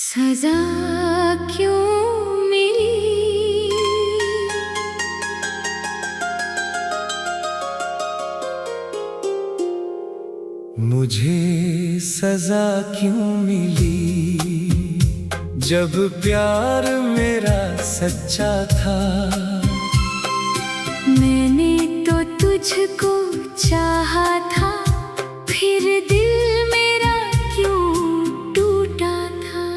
सजा क्यों मिली? मुझे सजा क्यों मिली? जब प्यार मेरा सच्चा था। मैंने तो तुझको चाहा था, फिर दिल मेरा क्यों टूटा था?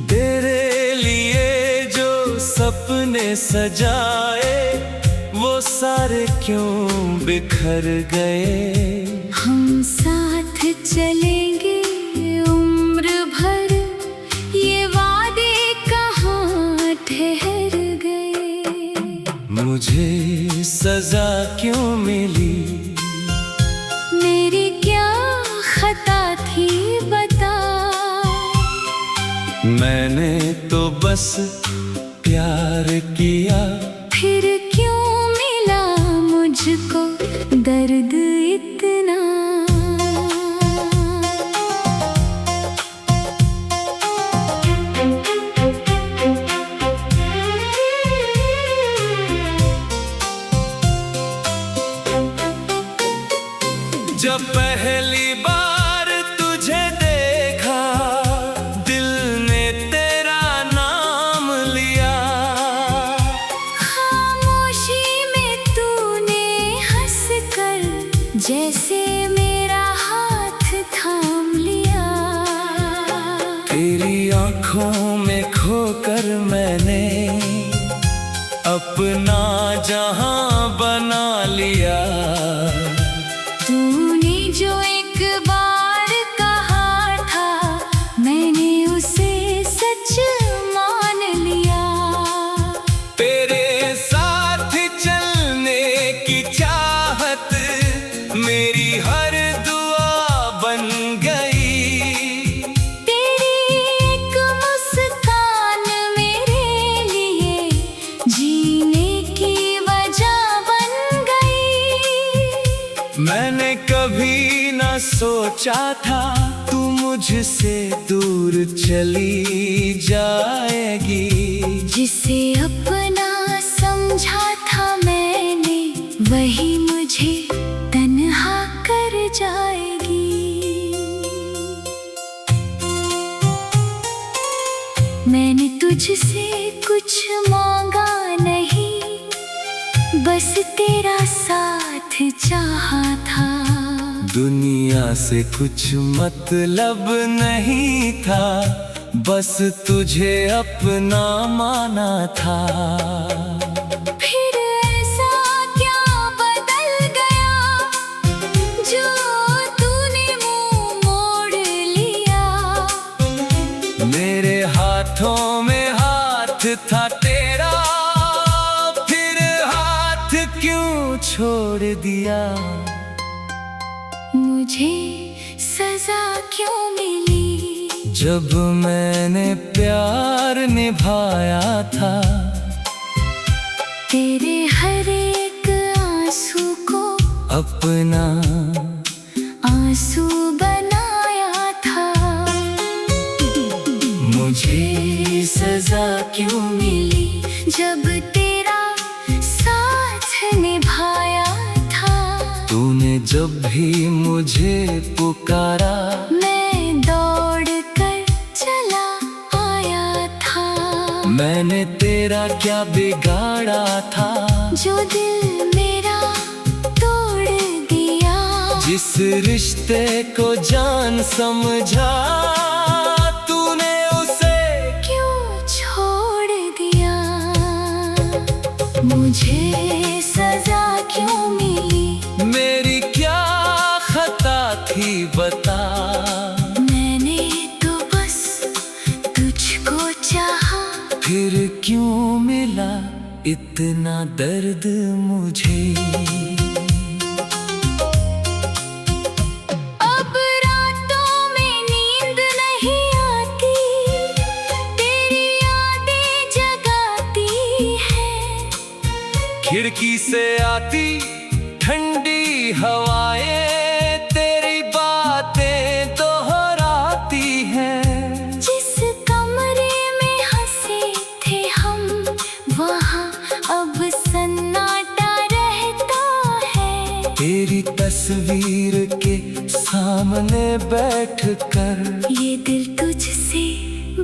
तेरे लिए जो सपने सजाए, वो सारे क्यों बिखर गए? हम साथ चलेंगे उम्र भर, ये वादे कहाँ ठहर गए? मुझे सजा क्यों मिली? मेरी क्या खता थी बता? मैंने तो बस प्यार किया। फिर क्यों मिला मुझको दर्द इतना? जब पहली बार तुझे देखा, दिल ने तेरा नाम लिया। खामोशी में तूने हंस कर जैसे मेरा हाथ थाम लिया। तेरी आंखों में खोकर मैंने अपना जहां बना लिया। तूने जो एक बार कहा था, मैंने उसे सच मान लिया। तेरे साथ चलने की चाहत मेरी हर दुआ बन गई। तेरी एक मुस्कान मेरे लिए जीने की वजह बन गई। मैंने कभी ना सोचा था तू मुझसे दूर चली जाएगी। जिसे अपना समझा था मैंने, वही मुझे तन्हा कर जाएगी। मैंने तुझसे कुछ मांगा नहीं, बस तेरा साथ चाहा था। दुनिया से कुछ मतलब नहीं था, बस तुझे अपना माना था। फिर ऐसा क्या बदल गया जो तूने मुंह मोड़ लिया? मेरे हाथों में हाथ था तेरा, फिर हाथ क्यों छोड़ दिया? मुझे सजा क्यों मिली? जब मैंने प्यार निभाया था। तेरे हर एक आंसू को अपना आंसू बनाया था। मुझे सजा क्यों मिली? जब तेरा साथ निभाया था। तूने जब भी मुझे पुकारा, मैं दौड़ कर चला आया था। मैंने तेरा क्या बिगाड़ा था जो दिल मेरा तोड़ दिया? जिस रिश्ते को जान समझा, तूने उसे क्यों छोड़ दिया? मुझे सजा क्यों मिली? मेरी क्या खता थी बता? मैंने तो बस तुझको चाहा, फिर क्यों मिला इतना दर्द मुझे? अब रातों में नींद नहीं आती, तेरी यादें जगाती है। खिड़की से आती ठंडी हवाएं तेरी तस्वीर के सामने बैठकर ये दिल तुझसे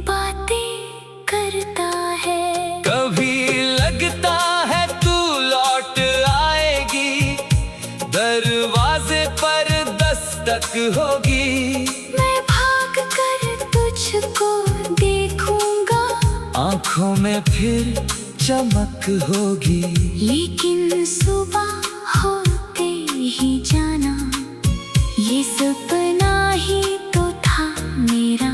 बातें करता है। कभी लगता है तू लौट आएगी, दरवाजे पर दस्तक होगी। मैं भाग कर तुझको देखूंगा, आंखों में फिर चमक होगी। लेकिन सुबह होते ही जाना, ये सपना ही तो था मेरा।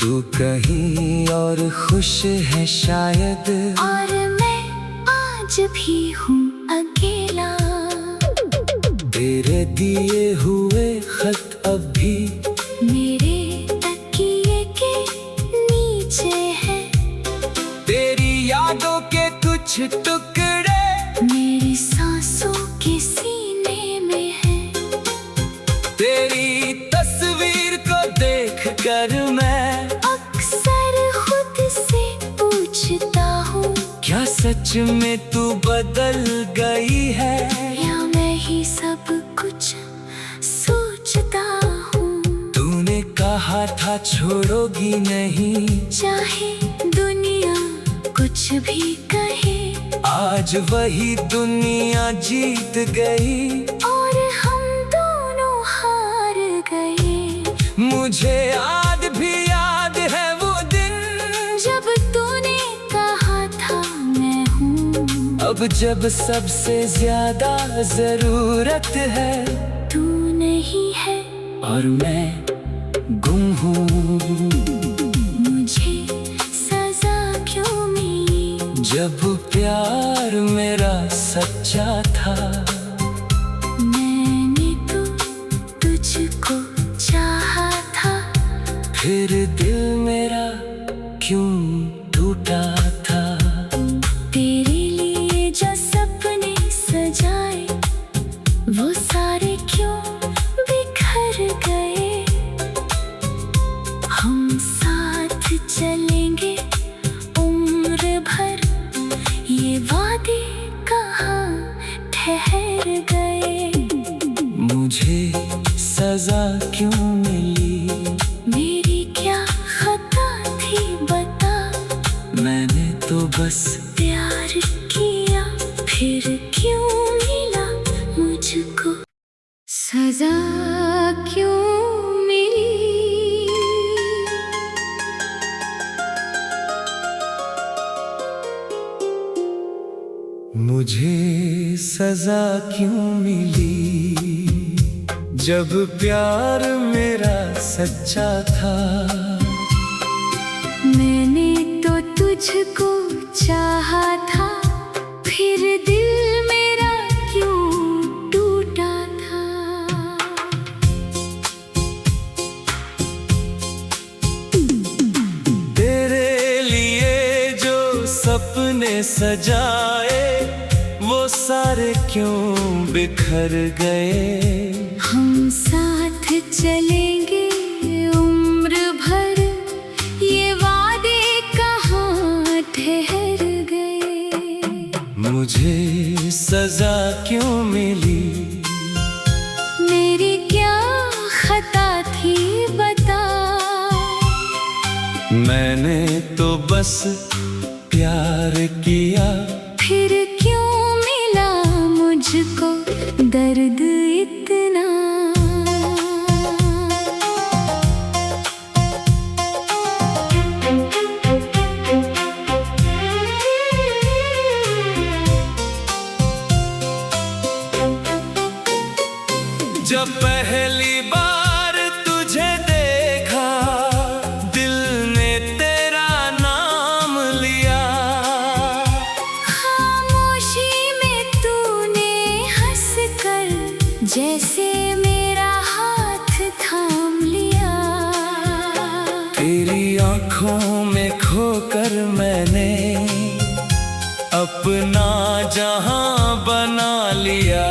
तू कहीं और खुश है शायद, और मैं आज भी हूँ अकेला। तेरे दिए हुए खत अब भी मेरे तकिए के नीचे है, तेरी यादों के कुछ टुकड़े मेरी सांसों के सीने में है। तेरी तस्वीर को देखकर मैं अक्सर खुद से पूछता हूँ, क्या सच में तू बदल गई है, या मैं ही सब कुछ सोचता हूँ। तूने कहा था छोड़ोगी नहीं, चाहे दुनिया कुछ भी कहे, आज वही दुनिया जीत गई और हम दोनों हार गए। मुझे आज भी याद है वो दिन, जब तूने कहा था मैं हूँ, अब जब सबसे ज्यादा जरूरत है तू नहीं है और मैं गुम हूँ। मुझे सजा क्यों मिली, जब प्यार मेरा सच्चा था, मैंने तो तुझको चाहा था। फिर दिल मेरा क्यों टूटा था। तेरे लिए जो सपने सजाए, वो सारे क्यों बिखर गए। हम साथ चलेंगे उम्र भर, ये वादे कहाँ ठहर गए। मुझे सजा क्यों मिली, मेरी क्या खता थी बता, मैंने तो बस प्यार किया, फिर क्यों मिला मुझको सजा क्यों मिली। मुझे सजा क्यों मिली, जब प्यार मेरा सच्चा था। मैंने तो तुझको चाहा था, फिर दिल मेरा क्यों टूटा था। तेरे लिए जो सपने सजाए, वो सारे क्यों बिखर गए। हम साथ चलेंगे उम्र भर, ये वादे कहाँ ठहर गए। मुझे सजा क्यों मिली, मेरी क्या खता थी बता, मैंने तो बस प्यार किया, फिर क्यों मिला मुझको दर्द इतना। जब पहली बार तुझे देखा, दिल ने तेरा नाम लिया। खामोशी में तूने हंस कर जैसे मेरा हाथ थाम लिया। तेरी आंखों में खोकर मैंने अपना जहां बना लिया।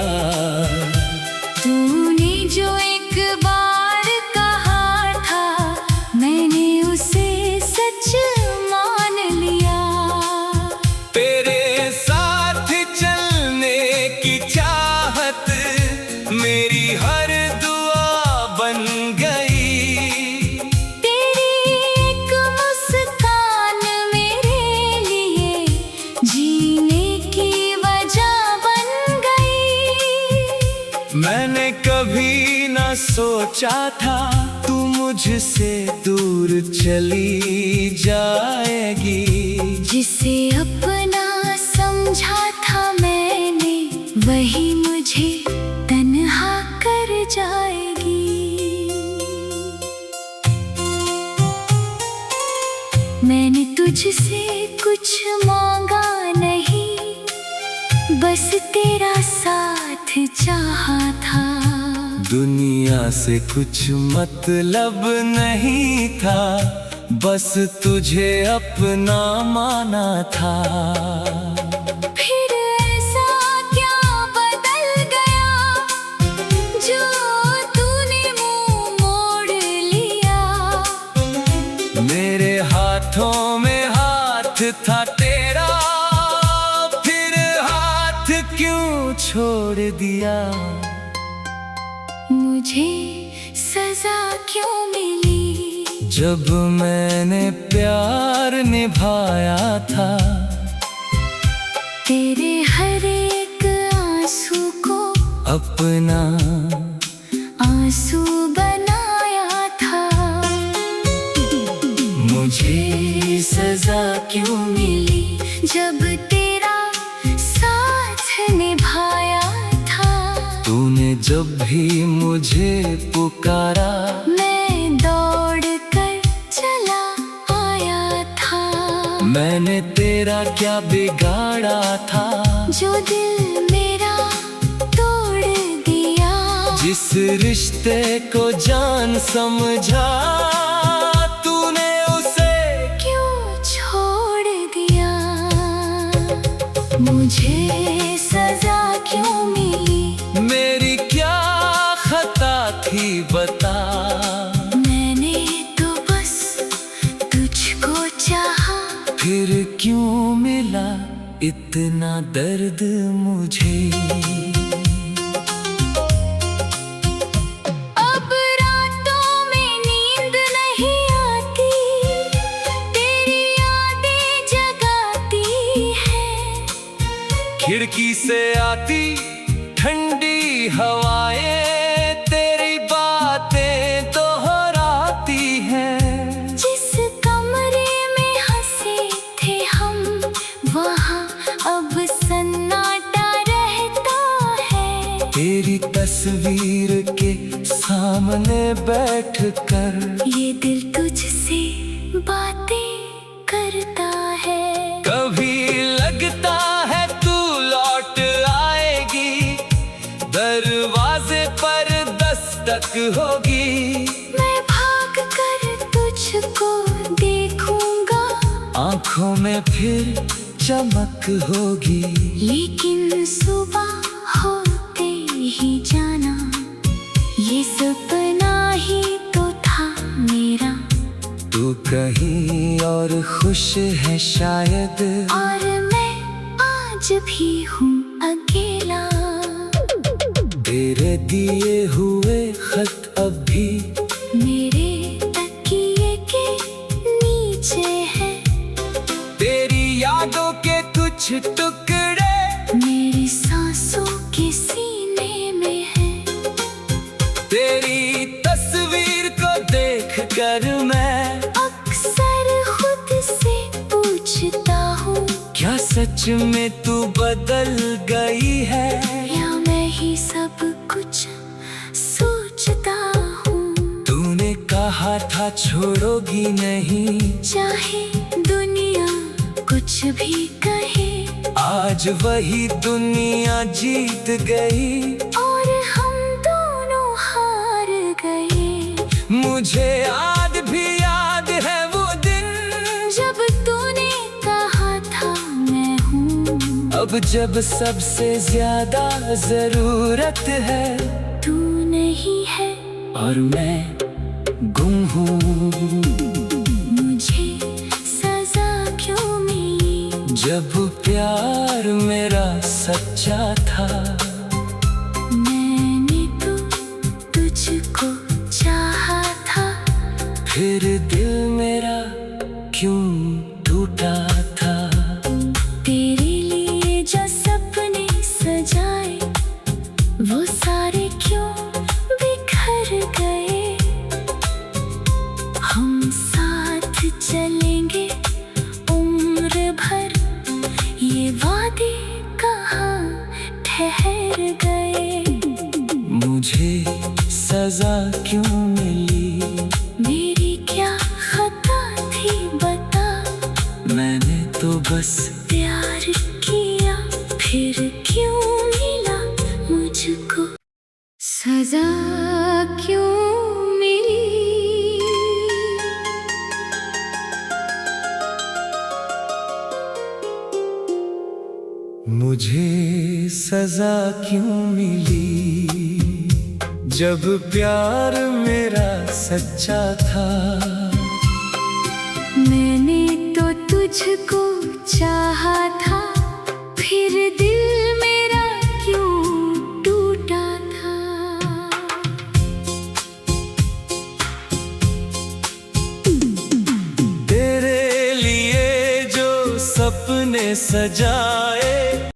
तूने जो एक बार कहा था, मैंने उसे सच मान लिया। तेरे साथ चलने की चाहत मेरी हर दुआ बन गई। तेरी एक मुस्कान मेरे लिए जीने की वजह बन गई। मैंने कभी ना सोचा था तू मुझसे दूर चली जाएगी। जिसे अपना समझा था मैंने वही मुझे तन्हा कर जाएगी। मैंने तुझसे कुछ मांगा नहीं, बस तेरा साथ चाहा था। दुनिया से कुछ मतलब नहीं था, बस तुझे अपना माना था। फिर ऐसा क्या बदल गया जो तूने मुंह मोड़ लिया। मेरे हाथों में हाथ था तेरा, फिर हाथ क्यों छोड़ दिया। मुझे सजा क्यों मिली जब मैंने प्यार निभाया था। तेरे हर एक आंसू को अपना आंसू बनाया था। मुझे सजा क्यों मिली जब तेरा साथ निभाया था। तूने जब भी मुझे पुकारा, मैं दौड़ कर चला आया था। मैंने तेरा क्या बिगाड़ा था जो दिल मेरा तोड़ दिया। जिस रिश्ते को जान समझा, तूने उसे क्यों छोड़ दिया। मुझे सजा क्यों मिली, मेरी क्या खता थी बता। मैंने तो बस तुझको चाहा। फिर क्यों मिला इतना दर्द मुझे। अब रातों में नींद नहीं आती, तेरी यादें जगाती है। खिड़की से आती ठंडी हवाएं तेरी बातें दोहराती हैं। जिस कमरे में हंसे थे हम, वहाँ अब सन्नाटा रहता है। तेरी तस्वीर के सामने बैठकर ये दिल तुझसे बातें करता है। कभी लगता है तू लौट आएगी, दरवाजे पर दस्तक होगी। मैं भाग कर तुझको देखूंगा, आंखों में फिर चमक होगी। लेकिन सुबह होते ही जाना, ये सपना ही तो था मेरा। तू कहीं और खुश है शायद, और मैं आज भी हूँ अकेला। तेरे दिए हुए खत अब भी मेरे तकिए के नीचे है। तेरी यादों के कुछ टुकड़े मेरी सांसों के सीने में है। तेरी तस्वीर को देख कर मैं अक्सर खुद से पूछता हूँ, क्या सच में तू बदल गई है। या मैं ही सब कुछ सोचता हूँ। तूने कहा था छोड़ोगी नहीं, चाहे दुनिया कुछ भी कहे। आज वही दुनिया जीत गई और हम दोनों हार गए। मुझे आज भी याद है वो दिन, जब तूने कहा था मैं हूँ। अब जब सबसे ज्यादा जरूरत है, तू नहीं है और मैं गुम हूँ। मुझे सजा क्यों मिली जब प्यार मेरा सच्चा था। मैंने सजा क्यों मिली? मेरी क्या खता थी बता, मैंने तो बस प्यार किया, फिर क्यों मिला मुझको सजा क्यों मिली? मुझे सजा क्यों मिली? जब प्यार मेरा सच्चा था। मैंने तो तुझको चाहा था, फिर दिल मेरा क्यों टूटा था? तेरे लिए जो सपने सजाए